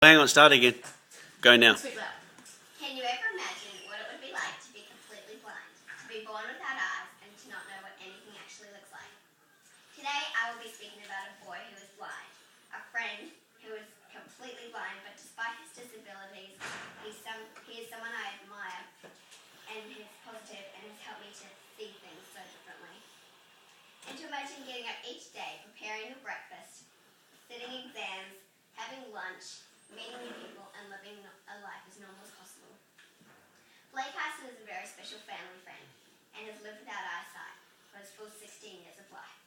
Hang on, start again. Go now. Can you ever imagine what it would be like to be completely blind, to be born without eyes, and to not know what anything actually looks like? Today I will be speaking about a boy who is blind, a friend who is completely blind, but despite his disabilities, he is someone I admire, and he's positive and has helped me to see things so differently. And to imagine getting up each day, preparing a breakfast, sitting exams, having lunch, meeting new people, and living a life as normal as possible. Blake Hyson is a very special family friend and has lived without eyesight for his full 16 years of life.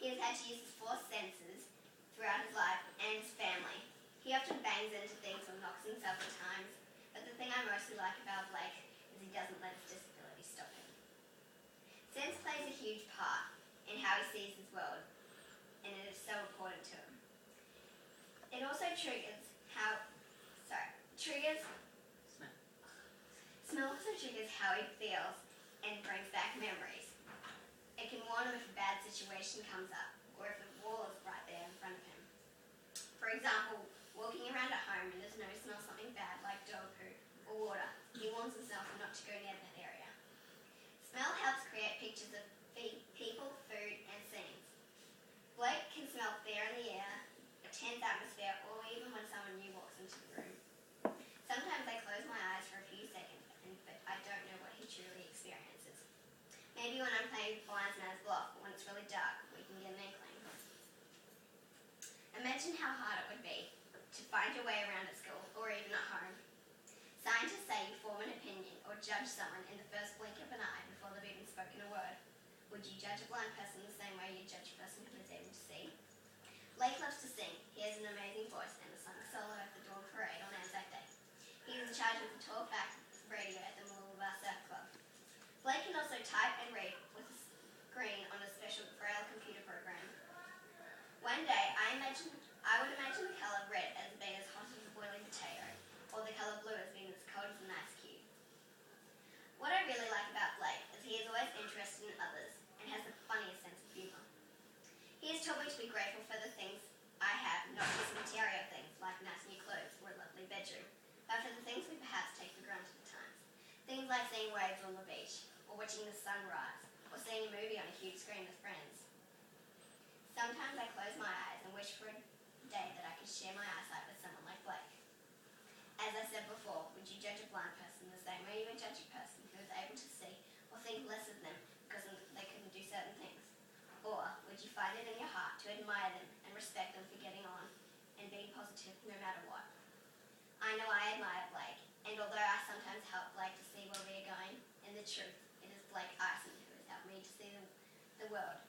He has had to use his 4 senses throughout his life and his family. He often bangs into things or knocks himself at times, but the thing I mostly like about Blake is he doesn't let his disability stop him. Sense plays a huge part in how he sees his world, and it is so important to him. It also Smell also triggers how he feels and brings back memories. It can warn him if a bad situation comes up, or if a wall is right there in front of him. For example, walking around at home and his nose smells something bad like dog poo or water, he warns himself not to go near that area. Smell helps create pictures of people, food, and scenes. Blake can smell fear in the air, a tense atmosphere, or even when someone new walks into the room. Sometimes I close my eyes for a few seconds, but I don't know what he truly experiences. Maybe when I'm playing Blinds Man's Block, when it's really dark, we can get an inkling. Imagine how hard it would be to find your way around at school, or even at home. Scientists say you form an opinion or judge someone in the first blink of an eye before they've even spoken a word. Would you judge a blind person the same way you judge a person who is able to see? Blake loves to sing. He has an amazing voice and has sung a solo at the Dawn Parade on Anzac Day. He is in charge of the talkback radio at the Mooloolaba Surf Club. Blake can also type and read with a screen on a special Braille computer program. One day, I would imagine the colour red as being as hot as a boiling potato, or the colour blue as being as cold as an ice cube. What I really like about Blake is he is always interested in others and has the funniest sense of humour. He has taught me to be grateful for the things I have, not just material things like nice new clothes or a lovely bedroom, but for the things we perhaps take for granted at times. Things like seeing waves on the beach, or watching the sun rise, or seeing a movie on a huge screen with friends. Sometimes I close my eyes and wish for a day that I could share my eyesight with someone like Blake. As I said before, would you judge a blind person the same way you would judge a person who is able to see or think less of them because they couldn't do certain things? Or would you find it in your heart to admire them and respect them for getting on and being positive no matter what? I know I admire Blake, and although I sometimes help Blake to see where we are going, in the truth, it is Blake Hyson who has helped me to see the world